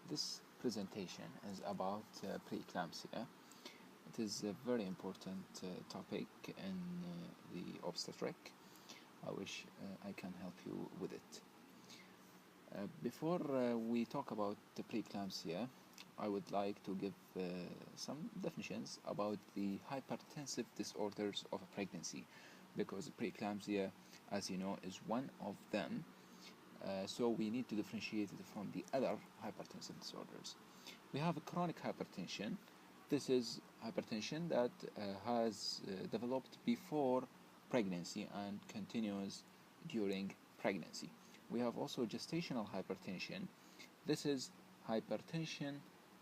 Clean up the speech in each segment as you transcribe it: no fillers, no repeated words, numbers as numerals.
This presentation is about preeclampsia. It is a very important topic in the obstetric. I wish I can help you with it. Before we talk about the preeclampsia, I would like to give some definitions about the hypertensive disorders of a pregnancy, because preeclampsia, as you know, is one of them. So we need to differentiate it from the other hypertensive disorders. We have a chronic hypertension. This is hypertension that has developed before pregnancy and continues during pregnancy. We have also gestational hypertension. This is hypertension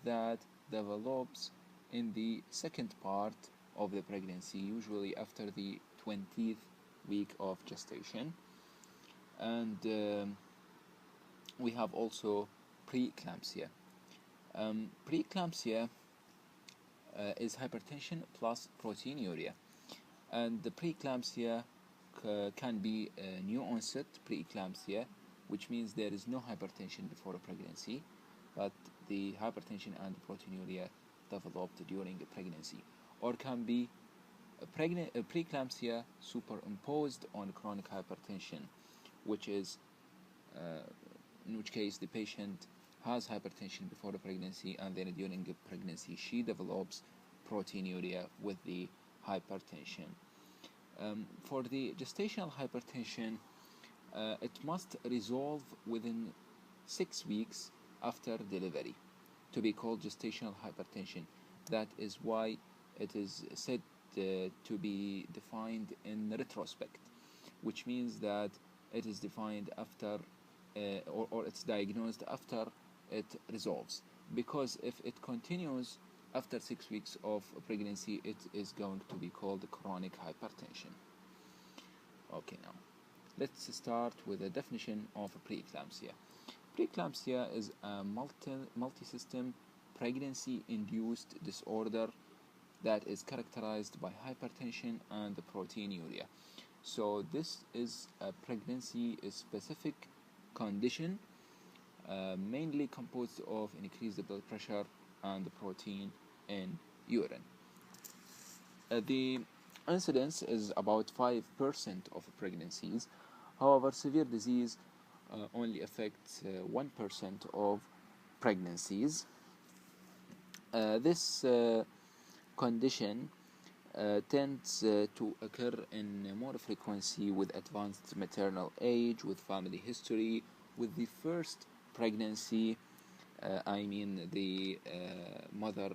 that develops in the second part of the pregnancy, usually after the 20th week of gestation. And we have also preeclampsia. Preeclampsia is hypertension plus proteinuria, and the preeclampsia can be new onset preeclampsia, which means there is no hypertension before a pregnancy, but the hypertension and proteinuria developed during a pregnancy, or can be a preeclampsia superimposed on chronic hypertension, which is in which case the patient has hypertension before the pregnancy, and then during the pregnancy she develops proteinuria with the hypertension. For the gestational hypertension, it must resolve within 6 weeks after delivery to be called gestational hypertension. That is why it is said to be defined in retrospect, which means that it is defined after or it's diagnosed after it resolves, because if it continues after 6 weeks of pregnancy, it is going to be called chronic hypertension. Okay, now let's start with a definition of preeclampsia. Preeclampsia is a multi-system pregnancy-induced disorder that is characterized by hypertension and proteinuria. So this is a pregnancy-specific condition, mainly composed of increased blood pressure and protein in urine. The incidence is about 5% of pregnancies. However, severe disease only affects 1% of pregnancies. This condition tends to occur in more frequency with advanced maternal age, with family history, with the first pregnancy. I mean the mother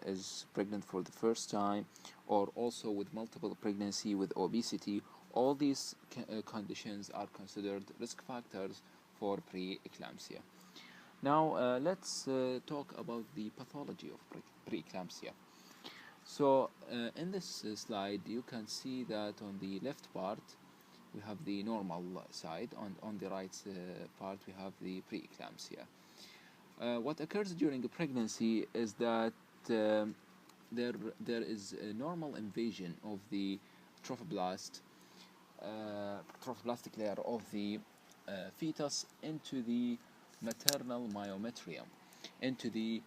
is pregnant for the first time, or also with multiple pregnancy, with obesity. All these conditions are considered risk factors for preeclampsia. Now let's talk about the pathology of preeclampsia. So in this slide you can see that on the left part we have the normal side, and on the right part we have the preeclampsia. What occurs during a pregnancy is that there is a normal invasion of the trophoblastic layer of the fetus into the maternal myometrium, into the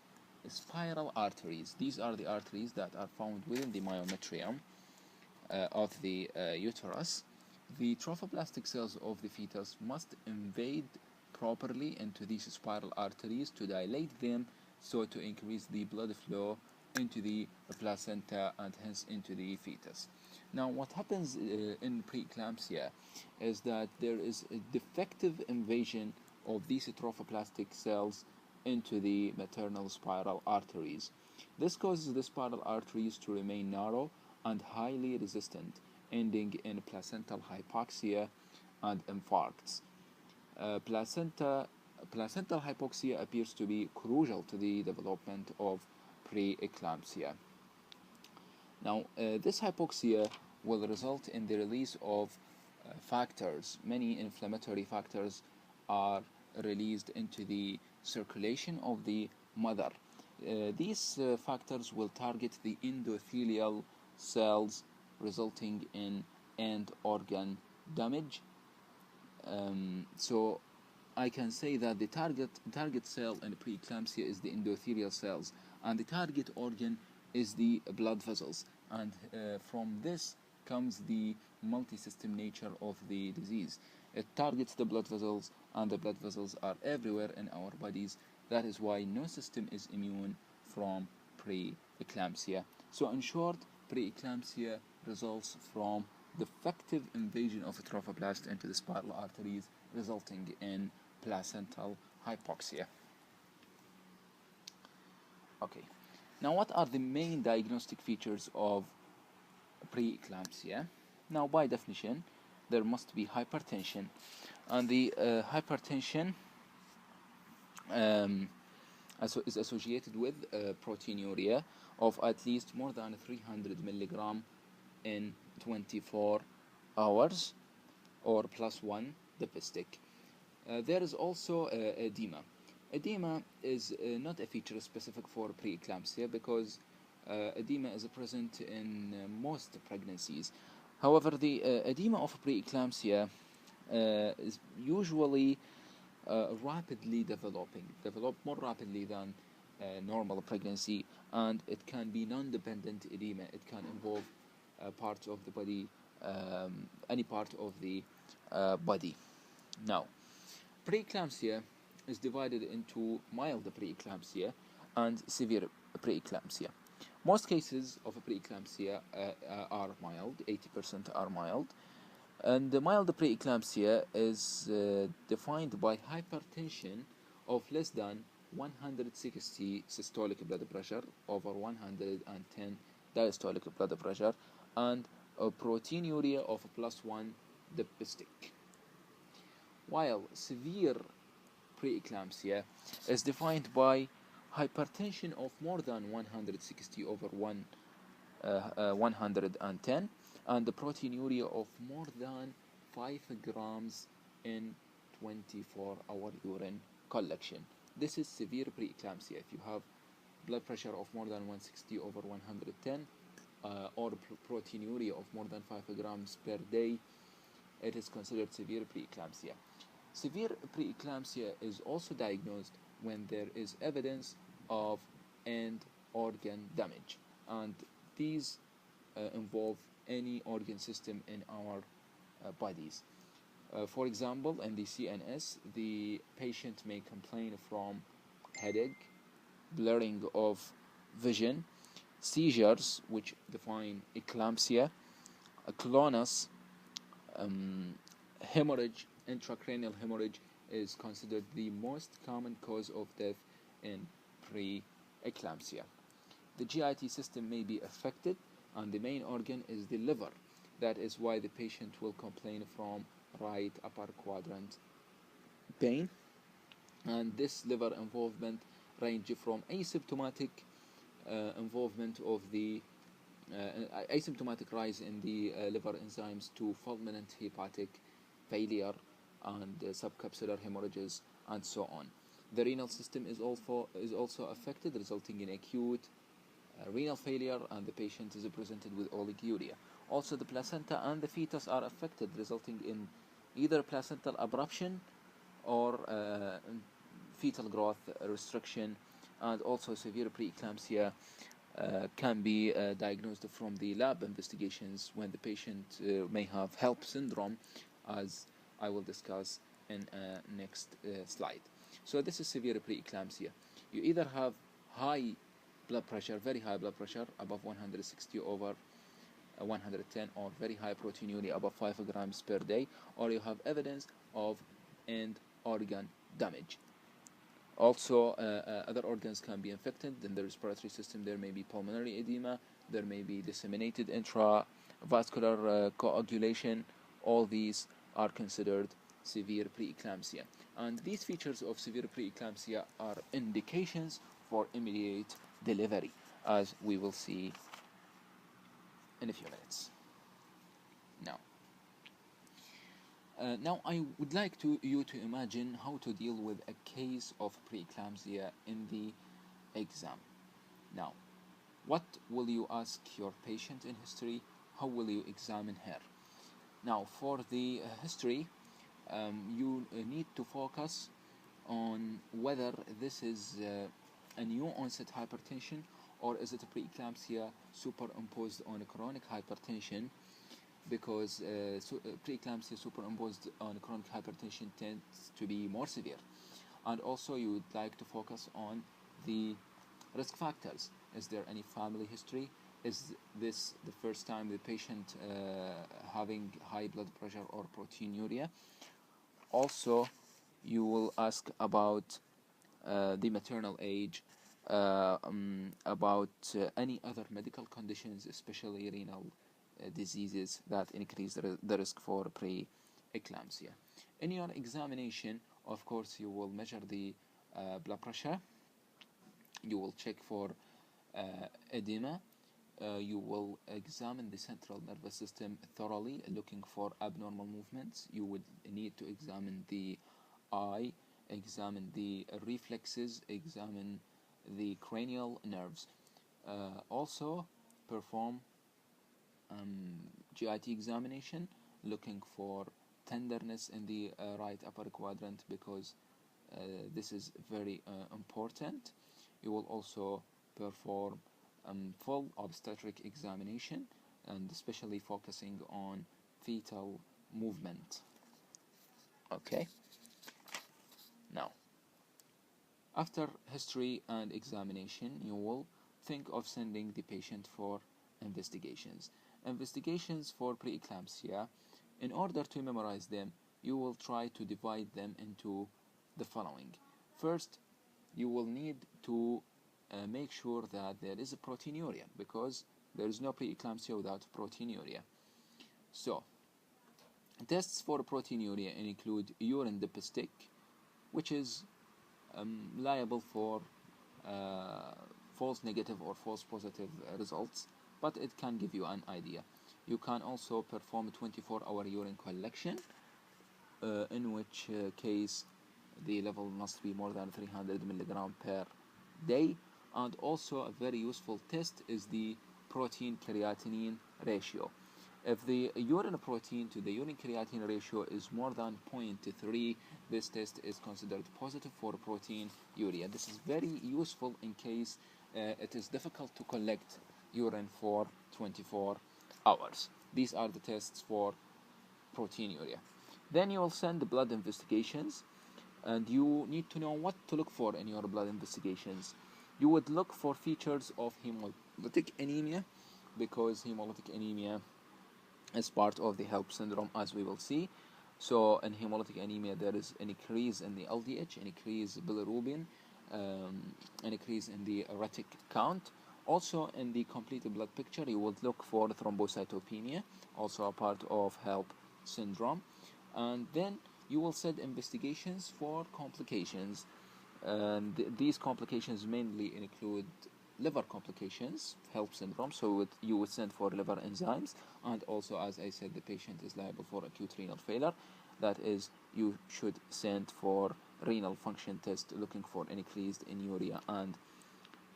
spiral arteries. These are the arteries that are found within the myometrium of the uterus. The trophoblastic cells of the fetus must invade properly into these spiral arteries to dilate them, so to increase the blood flow into the placenta and hence into the fetus. Now what happens in preeclampsia is that there is a defective invasion of these trophoblastic cells into the maternal spiral arteries. This causes the spiral arteries to remain narrow and highly resistant, ending in placental hypoxia and infarcts. Placental hypoxia appears to be crucial to the development of preeclampsia. Now, this hypoxia will result in the release of factors. Many inflammatory factors are released into the circulation of the mother. These factors will target the endothelial cells, resulting in end organ damage. So I can say that the target cell in preeclampsia is the endothelial cells, and the target organ is the blood vessels, and from this comes the multi-system nature of the disease. It targets the blood vessels, and the blood vessels are everywhere in our bodies. That is why no system is immune from preeclampsia. So in short, preeclampsia results from defective invasion of a trophoblast into the spiral arteries, resulting in placental hypoxia. Okay, now what are the main diagnostic features of preeclampsia? Now, by definition, there must be hypertension, and the hypertension is associated with proteinuria of at least more than 300 milligram in 24 hours, or +1 dipistic. There is also edema. Edema is not a feature specific for preeclampsia, because edema is present in most pregnancies. However, the edema of preeclampsia is usually rapidly develop more rapidly than normal pregnancy, and it can be non-dependent edema. It can involve parts of the body, any part of the body. Now, preeclampsia is divided into mild preeclampsia and severe preeclampsia. Most cases of preeclampsia are mild, 80% are mild, and the mild preeclampsia is defined by hypertension of less than 160 systolic blood pressure over 110 diastolic blood pressure, and a proteinuria of +1 dipistic. While severe preeclampsia is defined by hypertension of more than 160 over 110, and the proteinuria of more than 5 grams in 24-hour urine collection. This is severe preeclampsia. If you have blood pressure of more than 160 over 110, or proteinuria of more than 5 grams per day, it is considered severe preeclampsia. Severe preeclampsia is also diagnosed when there is evidence of end organ damage, and these involve any organ system in our bodies. For example, in the CNS, the patient may complain from headache, blurring of vision, seizures, which define eclampsia, a clonus, hemorrhage. Intracranial hemorrhage is considered the most common cause of death in preeclampsia. The GIT system may be affected, and the main organ is the liver. That is why the patient will complain from right upper quadrant pain, and this liver involvement ranges from asymptomatic involvement of the asymptomatic rise in the liver enzymes to fulminant hepatic failure and subcapsular hemorrhages, and so on. The renal system is also affected, resulting in acute renal failure, and the patient is presented with oliguria. Also, the placenta and the fetus are affected, resulting in either placental abruption or fetal growth restriction, and also severe preeclampsia can be diagnosed from the lab investigations when the patient may have HELP syndrome, as I will discuss in next slide. So this is severe preeclampsia. You either have high blood pressure, very high blood pressure, above 160 over 110, or very high proteinuria, above 5 grams per day, or you have evidence of end organ damage. Also, other organs can be infected. In the respiratory system, there may be pulmonary edema, there may be disseminated intravascular coagulation. All these are considered severe preeclampsia. And these features of severe preeclampsia are indications for immediate delivery, as we will see in a few minutes. Now I would like you to imagine how to deal with a case of preeclampsia in the exam. Now, what will you ask your patient in history? How will you examine her? Now, for the history, you need to focus on whether this is a new onset hypertension, or is it a preeclampsia superimposed on a chronic hypertension, because preeclampsia superimposed on chronic hypertension tends to be more severe. And also you would like to focus on the risk factors. Is there any family history? Is this the first time the patient having high blood pressure or proteinuria? Also, you will ask about the maternal age, about any other medical conditions, especially renal diseases that increase the risk for preeclampsia. In your examination, of course, you will measure the blood pressure. You will check for edema. You will examine the central nervous system thoroughly, looking for abnormal movements. You would need to examine the eye, examine the reflexes, examine the cranial nerves. Also, perform GIT examination, looking for tenderness in the right upper quadrant, because this is very important. You will also perform full obstetric examination, and especially focusing on fetal movement. Okay. Now, after history and examination, you will think of sending the patient for investigations. Investigations for preeclampsia, in order to memorize them, you will try to divide them into the following. First, you will need to make sure that there is a proteinuria, because there is no preeclampsia without proteinuria. So, tests for proteinuria include urine dipstick, which is liable for false negative or false positive results, but it can give you an idea. You can also perform a 24-hour urine collection, in which case the level must be more than 300 milligram per day. And also a very useful test is the protein creatinine ratio. If the urine protein to the urine creatinine ratio is more than 0.3, this test is considered positive for proteinuria. This is very useful in case it is difficult to collect urine for 24 hours. These are the tests for proteinuria. Then you will send the blood investigations, and you need to know what to look for in your blood investigations. You would look for features of hemolytic anemia, because hemolytic anemia is part of the HELP syndrome, as we will see. So in hemolytic anemia, there is an increase in the LDH, an increase in bilirubin, an increase in the uric count. Also, in the complete blood picture, you would look for thrombocytopenia, also a part of HELP syndrome. And then you will set investigations for complications. And these complications mainly include liver complications, HELP syndrome, so you would send for liver enzymes, and also, as I said, the patient is liable for acute renal failure. That is, you should send for renal function test, looking for an increase in urea and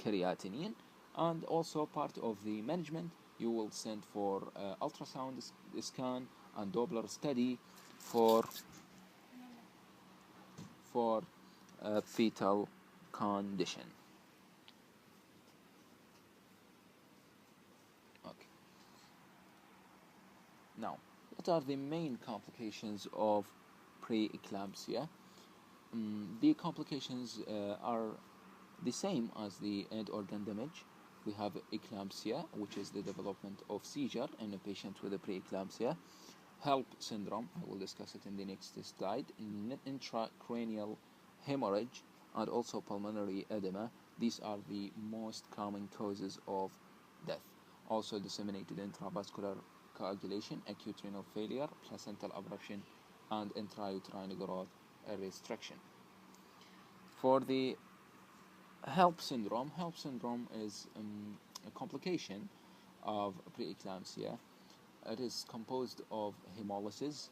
creatinine. And also, part of the management, you will send for ultrasound scan and Doppler study for fetal condition. Okay. Now, what are the main complications of preeclampsia? The complications are the same as the end organ damage. We have eclampsia, which is the development of seizure in a patient with a preeclampsia. HELP syndrome, I will discuss it in the next slide. Intracranial hemorrhage, and also pulmonary edema. These are the most common causes of death. Also, disseminated intravascular coagulation, acute renal failure, placental abruption, and intrauterine growth restriction. For the HELP syndrome is a complication of preeclampsia. It is composed of hemolysis,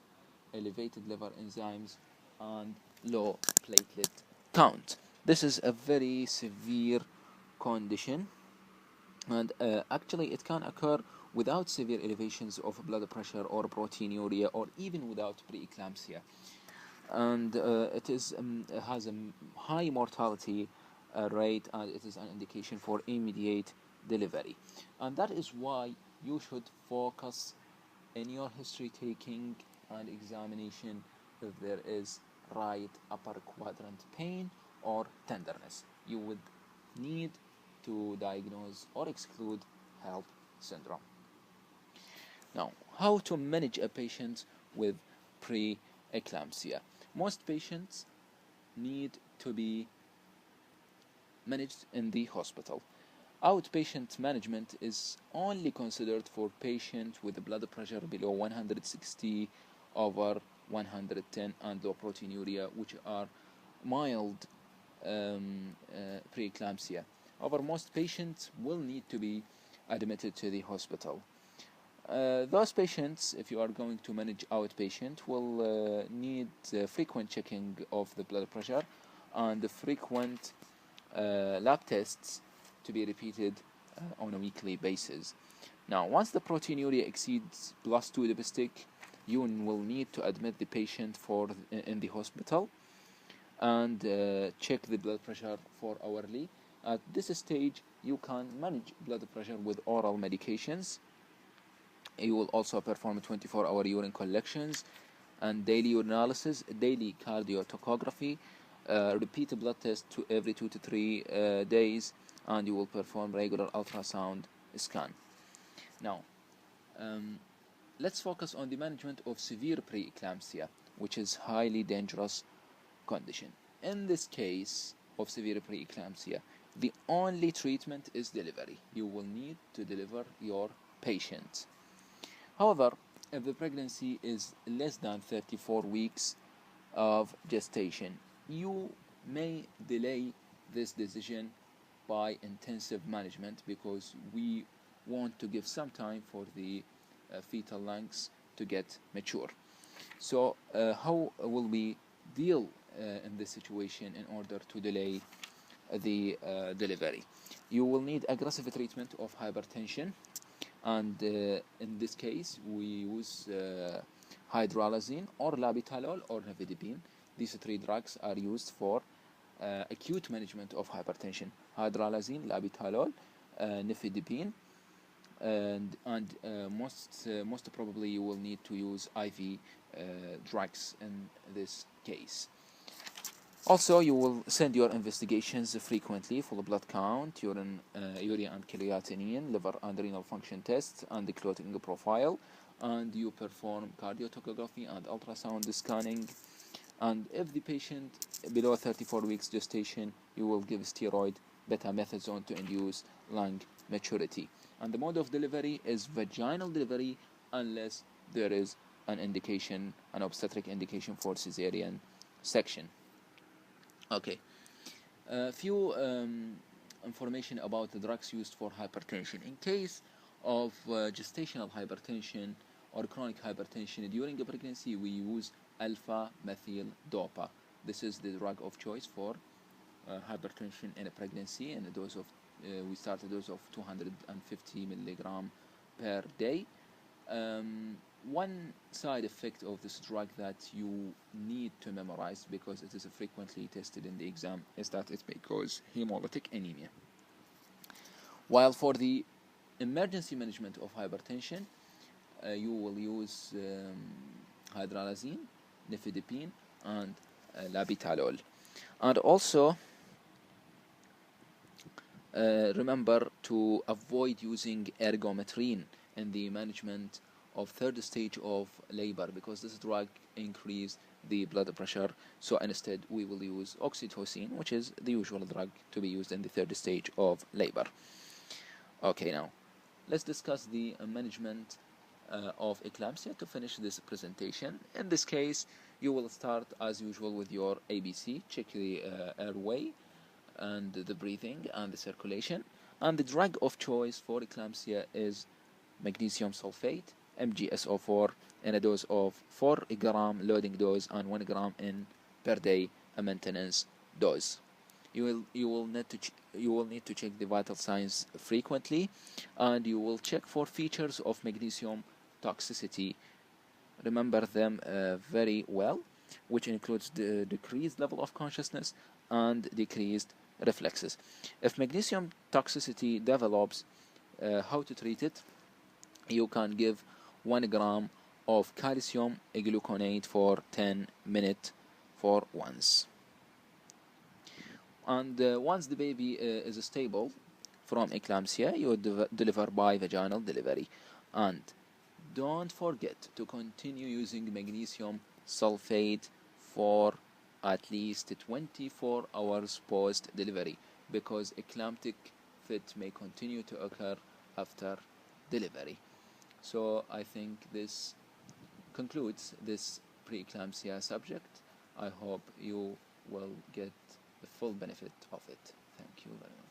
elevated liver enzymes, and low platelet count. This is a very severe condition, and actually it can occur without severe elevations of blood pressure or proteinuria, or even without preeclampsia. and it has a high mortality rate, and it is an indication for immediate delivery. And that is why you should focus in your history taking and examination if there is right upper quadrant pain or tenderness. You would need to diagnose or exclude HELLP syndrome. Now, how to manage a patient with preeclampsia? Most patients need to be managed in the hospital. Outpatient management is only considered for patients with blood pressure below 160 over 110 and low proteinuria, which are mild preeclampsia. However, most patients will need to be admitted to the hospital. Those patients, if you are going to manage outpatient, will need frequent checking of the blood pressure and frequent lab tests to be repeated on a weekly basis. Now, once the proteinuria exceeds +2 dipstick, you will need to admit the patient in the hospital and check the blood pressure 4 hourly. At this stage, you can manage blood pressure with oral medications. You will also perform 24-hour urine collections and daily urinalysis, daily cardiotocography, repeat a blood test every 2 to 3 days, and you will perform regular ultrasound scan. Now, let's focus on the management of severe preeclampsia, which is highly dangerous condition. In this case of severe preeclampsia, the only treatment is delivery. You will need to deliver your patient. However, if the pregnancy is less than 34 weeks of gestation, you may delay this decision by intensive management, because we want to give some time for the fetal lungs to get mature. So how will we deal in this situation in order to delay the delivery? You will need aggressive treatment of hypertension, and in this case we use hydralazine or labetalol or nifedipine. These 3 drugs are used for acute management of hypertension: hydralazine, labetalol, nifedipine, and most probably you will need to use IV drugs in this case. Also, you will send your investigations frequently for the blood count, urea and creatinine, liver and renal function tests, and the clotting profile, and you perform cardiotocography and ultrasound scanning. And if the patient below 34 weeks gestation, you will give steroid betamethasone to induce lung maturity. And the mode of delivery is vaginal delivery unless there is an obstetric indication for cesarean section. Okay, a few information about the drugs used for hypertension. In case of gestational hypertension or chronic hypertension during a pregnancy, we use alpha-methyl dopa. This is the drug of choice for hypertension in a pregnancy, and we start a dose of 250 milligram per day. One side effect of this drug that you need to memorize, because it is frequently tested in the exam, is that it may cause hemolytic anemia. While for the emergency management of hypertension, you will use hydralazine, nifedipine, and labetalol. And also remember to avoid using ergometrine in the management of 3rd stage of labor, because this drug increases the blood pressure. So instead we will use oxytocin, which is the usual drug to be used in the 3rd stage of labor. Okay, now let's discuss the management of eclampsia to finish this presentation. In this case, you will start as usual with your ABC, check the airway and the breathing and the circulation. And the drug of choice for eclampsia is magnesium sulfate, MgSO4, in a dose of 4 gram loading dose and 1 gram in per day, a maintenance dose. You will need to check the vital signs frequently, and you will check for features of magnesium toxicity. Remember them very well. which includes the decreased level of consciousness and decreased reflexes. If magnesium toxicity develops, how to treat it? You can give 1 gram of calcium gluconate for 10 minutes for once. And once the baby is stable from eclampsia, you deliver by vaginal delivery. And don't forget to continue using magnesium sulfate for at least 24 hours post delivery, because eclamptic fit may continue to occur after delivery. So I think this concludes this preeclampsia subject. I hope you will get the full benefit of it. Thank you very much.